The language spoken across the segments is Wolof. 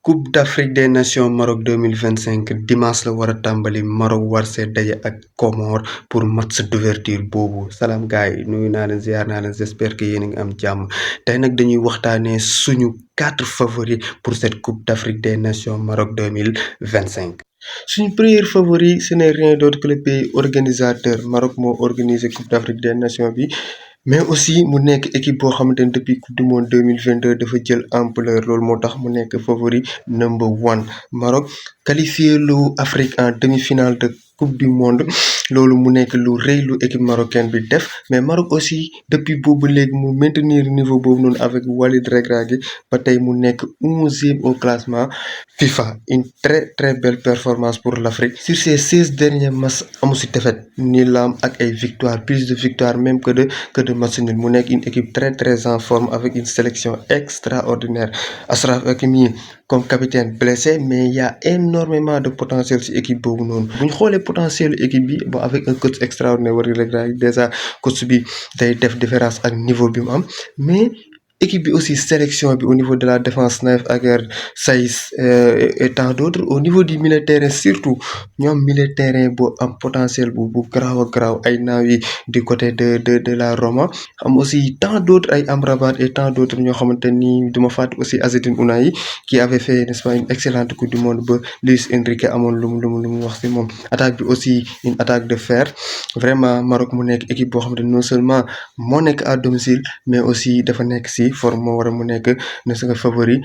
Coupe d'Afrique des Nations Maroc 2025 dimanche la war a tàmbali Maroc war see daje ak Comores pour match d'ouverture boobu salaam gars yi nuyu naa leen ziar naa leen j'espère que yéen a ngi am jàmm tey nag dañuy waxtaanee suñu 4 favoris pour cette Coupe d'Afrique des Nations Maroc 2025. suñu premier favori ce n'est rien d'autre que le pays organisateur Maroc moo organisé Coupe d'Afrique des Nations bi. mais aussi mu nekk équipe boo xamante ni depuis coupe du monde 2022 dafa jël ampleur loolu moo tax mu nekk favori number one Maroc qualifié lu Afrique en demi-finale de coupe du monde loolu mu nekk lu rëy lu équipe marocaine bi def mais Maroc aussi depuis boobu léegi mu maintenir niveau boobu noonu avec Walid Regragui ba tey mu nekk 11e au classement FIFA une très belle performance pour l'Afrique sur ces 16 derniers matchs amu si défaite ni la am ak ay victoires plus de victoires même que de match nul mu nekk une équipe très en forme avec une sélection extraordinaire Achraf Hakimi comme capitaine blessé mais il y a énormément de potentiel ci équipe boobu noonu bu ñu xoolee potentiel équipe bi bon avec un coach extraordinaire Walid Regragui déjà coach bi day def différence ak niveau bi mu am mais équipe bi aussi sélection bi au niveau de la défense Naïf Aguerd Saïss et tant d'autres au niveau du milieu de terrain surtout ñoom milieu de terrain bu am potentiel bu garaaw a garaaw ay Nawi du côté de la Roma am aussi tant d'autres ay Amrabat et tant d'autres ñoo xamante ni duma fàtte aussi Azzedine Ounahi qui avait fait n'est-ce pas une excellente coupe du monde ba Luis Enrique amoon lu mu wax ci moom attaque bi aussi une attaque de fer vraiment Maroc mu nekk équipe boo xamante non seulement moo nekk à domicile mais aussi dafa nekk ci forme moo war a mu nekk ne sa favori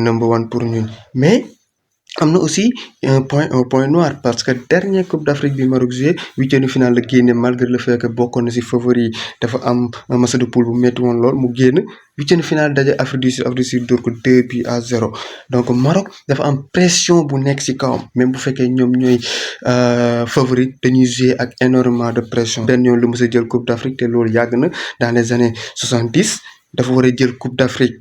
number one pour ñun mais am na aussi un point noir parce que dernière Coupe d'Afrique bi Maroc joué huitième de finale la génne malgré le fait que bokkoon na ci favori dafa am match de poule bu métti woon lool mu génn huitième de finale daje Afrique du Sud dóor ko 2-0 donc Maroc dafa am pression bu nekk ci kawam même bu fekkee ñoom ñooy favori dañuy jouer ak énormément de pression benn yoon lu mës a jël Coupe d'Afrique te loolu yàgg na dans les années 70 dafa war a jël Coupe d'Afrique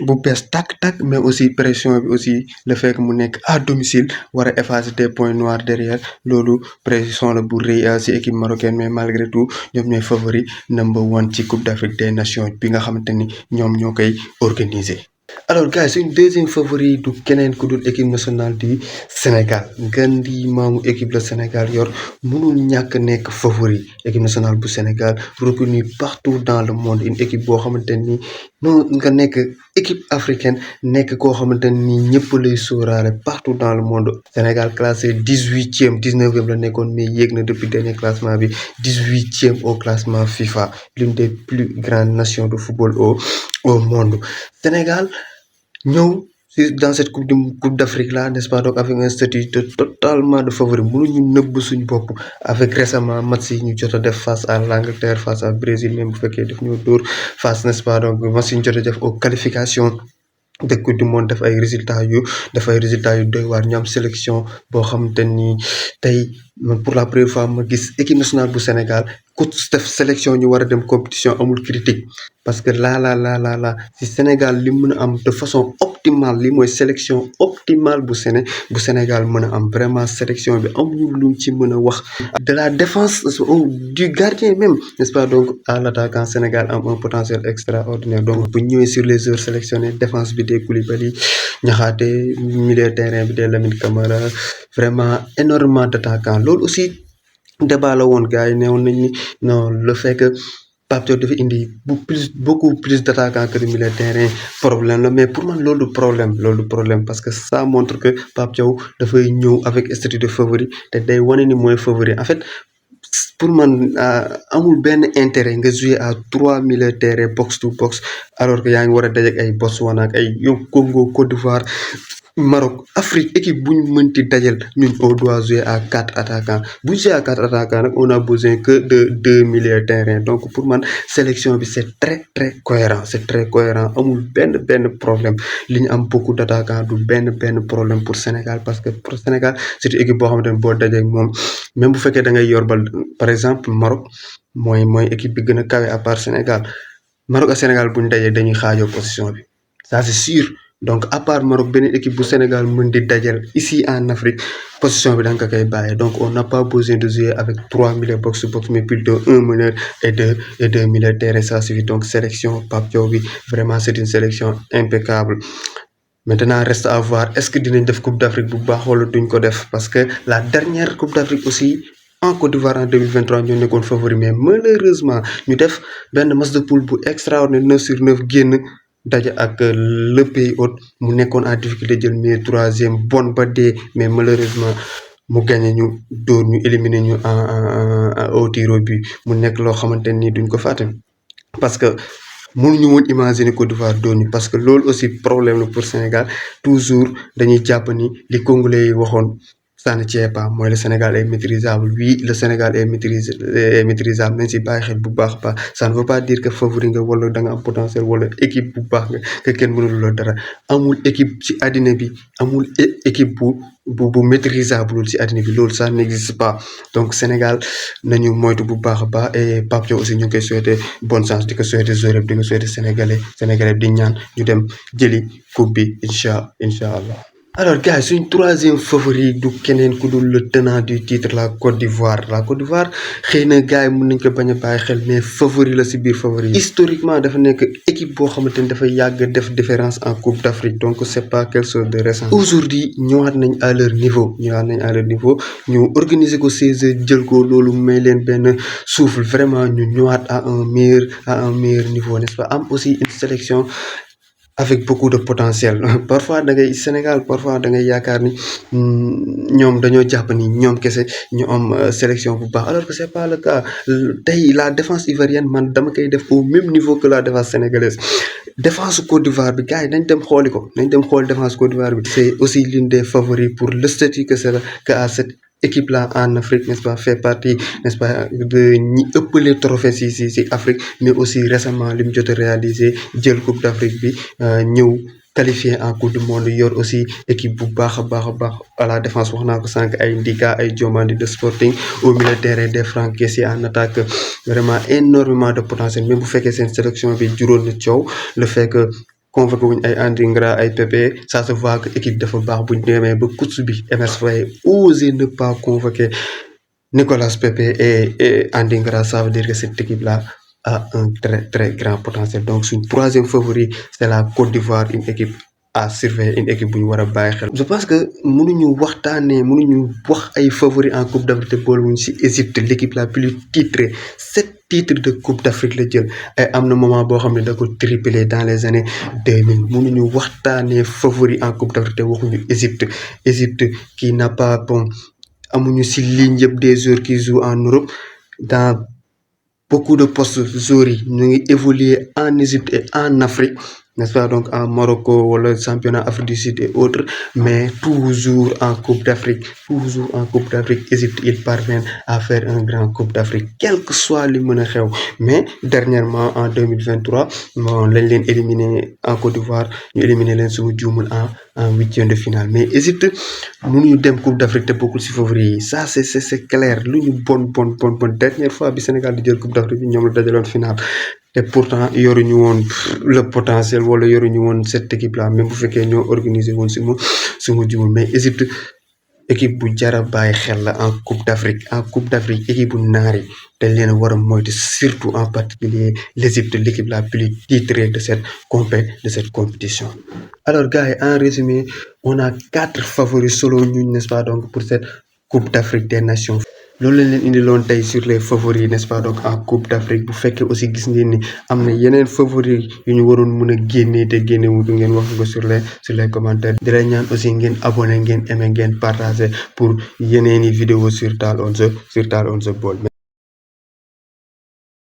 bu bees tàkk mais aussi pression bi aussi le fait que mu nekk à domicile war a effacer des points noirs derrière loolu pression la bu rëy ci équipe marocaine mais malgré tout ñoom ñooy favori number one ci Coupe d'Afrique des Nations bi nga xamante ni ñoom ñoo koy organiser. alors gars suñ deuxième favori du keneen ku dul équipe nationale du Sénégal ngeen di maamu équipe la Sénégal yor mënul ñàkk nekk favori équipe nationale bu Sénégal reconnue partout dans le monde une équipe boo xamante ni non nga nekk équipe africaine nekk koo xamante ni ñëpp lay sóoraale partout dans le monde Sénégal classé 18e 19e la nekkoon mais yéeg na depuis dernier classement bi 18e au classement FIFA l'une des plus grandes nations de football au monde Sénégal ñëw dans cette coupe d'Afrique là n'est-ce pas donc avec un statut totalement de favori mënuñu nëbb suñu bopp avec récemment match yi ñu jot a def face à l'Angleterre face à Brésil même bu fekkee daf ñoo dóor face n'est-ce pas donc match yi ñu jot a def aux qualifications de coupe du monde def ay résultats yu doy waar ñu am sélection boo xamante ni tey man pour la première fois ma gis équipe nationale bu Sénégal coach def sélection ñu war a dem compétition amul critique parce que là si Sénégal li mën a am de façon optimale li mooy sélection optimale bu Sénégal mën a am vraiment sélection bi amuñu lu ci mën a wax de la défense du gardien même n'est-ce pas donc à l'attaquant Sénégal am un potentiel extraordinaire donc bu ñëwee sur les joueurs sélectionnés défense bi des Koulibaly Niakhaté milieu de terrain bi des Lamine Camara vraiment énormément d'attaquants loolu aussi débat la woon gars yi neewoon nañ ni non le fait que Pape Thiaw dafa indi beaucoup plus d'attaquants que de milieu de terrain problème la mais pour man loolu du problème parce que ça montre que Pape Thiaw dafay ñëw avec statut de favori te day wane ni mooy favori en fait pour man amul benn intérêt nga jouer à 3 milieux de terrain box to box alors que yaa ngi war a daje ak ay Botswana ak ay Congo Côte d'Ivoire Maroc Afrique équipe bu ñu mënti dajal ñun on doit jouer à 4 attaquants bu ñu jouer à 4 attaquants nag on a besoin que de 2 milieux de terrain donc pour man sélection bi c'est très cohérent amul benn problème li ñu am beaucoup d'attaquants du benn problème pour Sénégal parce que pour Sénégal c'est une équipe boo xamante ne boo dajee moom même bu fekkee da ngay yor bal par exemple Maroc mooy équipe bi gën a kawe à part Sénégal Maroc ak Sénégal bu ñu dajee dañuy xaajoo position bi ça c'est sûr. donc à part Maroc beneen équipe bu Sénégal mën di dajal ici en Afrique position bi da nga koy bàyyee donc on n'a pas besoin de jouer avec 3 milieux box to box mais plutôt un meneur et deux milieux de terrain ça suffit donc sélection Pape Thiaw bi vraiment c'est une sélection impeccable Maintenant reste à voir est-ce que dinañ def Coupe d'Afrique bu baax wala duñ ko def parce que la dernière Coupe d'Afrique aussi en Côte d'Ivoire en 2023 ñoo nekkoon favori mais malheureusement ñu def benn match de poule bu extraordinaire 9/9 génn daje ak le pays hôte mu nekkoon en difficulté jël meilleur troisième bon ba dee mais malheureusement mu gagné ñu dóor ñu éliminé ñu au tir au but mu nekk loo xamante ni duñ ko fàtte parce que mënuñu woon imaginer Côte d'Ivoire dóor ñu parce que loolu aussi problème la pour Sénégal toujours dañuy jàpp ni li Congolais yi waxoon ça ne tient pas mooy le Sénégal est maîtrisable oui le Sénégal est maîtrisable nañ si bàyyi xel bu baax a baax ça ne veut pas dire que favori nga wala da nga am potentiel wala équipe bu baax nga que kenn mënul la dara amul équipe ci àddina bi amul équipe bu maîtrisable ci àddina bi loolu ça n'existe pas donc Sénégal nañu moytu bu baax a baax et Pape Thiaw aussi ñu ngi koy souhaiter bonne chance di ko souhaiter joueur di ko souhaiter sénégalais di ñaan ñu dem jëli coupe bi incha allah. Alors gars suñ troisième favori du keneen ku dul le tenant du titre la Côte d'Ivoire xëy na gars yi mën nañ ko bañ a bàyyi xel mais favori la si biir favori historiquement dafa nekk équipe boo xamante ni dafa yàgg def différence en Coupe d'Afrique donc c'est pas quelque chose de récent aujourd'hui ñëwaat nañ à leur niveau ñu organiser ko 16 jël ko loolu may leen benn souffle vraiment ñu ñëwaat à un meilleur niveau n'est-ce pas am aussi une sélection avec beaucoup de potentiel parfois da ngay Sénégal parfois da ngay yaakaar ni ñoom dañoo jàpp ni ñoom kese ñu am sélection bu baax alors que c'est pas le cas tey la défense ivoirienne man dama koy def au même niveau que la défense sénégalaise défense Côte d'Ivoire bi gars yi nañ dem xooli ko défense Côte d'Ivoire bi c'est aussi l'une des favoris pour le statut que c'est que à cette équipe là en Afrique n'est-ce pas fait partie n'est-ce pas de ñi ëppale trophée si Afrique mais aussi récemment li mu jot a réalisé jël Coupe d'Afrique bi ñëw qualifié en Coupe du Monde yor aussi équipe bu baax a baax à la défense wax naa ko sànq ay Ndika ay Diomandé de Sporting au milieu de terrain des Franck Kessié en attaque vraiment énormément de potentiel même bu fekkee seen sélection bi juróon na coow le fait que convoqué wuñ ay Andingra ay Pepe ça se voit que équipe dafa baax buñ demee ba coach bi Emerse Faé osé ne pas convoquer Nicolas Pepe et Andingra ça veut dire que cette équipe là a un très très grand potentiel donc suñ troisième favori c'est la Côte d'Ivoire une équipe à surveiller une équipe bu ñu war a bàyyi xel je pense que mënuñu wax ay favori en Coupe d'Afrique te boole wuñ si Égypte l'équipe la plus titrée titre de Coupe d'Afrique la jël ay am na moment boo xam ne da ko triplé dans les années 2000 mënuñu waxtaanee favori en Coupe d'Afrique te waxuñu Égypte qui n'a pas bon amuñu si ligne yëpp des joueurs qui jouent en Europe dans beaucoup de postes joueurs yi ñu ngi évoluer en Égypte et en Afrique n'est-ce pas donc en Morocco wala championnat Afrique du Sud et autres mais toujours en Coupe d'Afrique Égypte ils parviennent à faire un grand Coupe d'Afrique quel que soit li mën a xew mais dernièrement en 2023 bon lañ leen éliminé en Côte d'Ivoire ñu éliminé leen suma juumul en huitième de finale mais Égypte mënuñu dem Coupe d'Afrique te bokkul ci favori yi ça c'est clair lu ñu bon dernière fois bi Sénégal di jël Coupe d'Afrique bi ñoom la dajaloon finale te pourtant yoruñu woon le potentiel wala yoruñu woon cette équipe là même bu fekkee ñoo organisé woon suma jumul mais Égypte équipe bu jara bàyyi xel la en Coupe d'Afrique équipe bu naari dañ leen a war a moytu surtout en particulier l'Égypte l'équipe la plus titrée de cette compétition alors gars yi en résumé on a 4 favoris solo ñun n'est-ce pas donc pour cette Coupe d'Afrique des Nations loolu lañ leen indiloon tey sur les favoris n'est-ce pas donc en Coupe d'Afrique bu fekkee aussi gis ngeen ni am na yeneen favoris yu ñu waroon mën a génnee te génne wutu ngeen wax ko sur les commentaires di leen ñaan aussi ngeen abonné ngeen aimé ngeen partagé pour yeneeni vidéo sur Tal on the Ball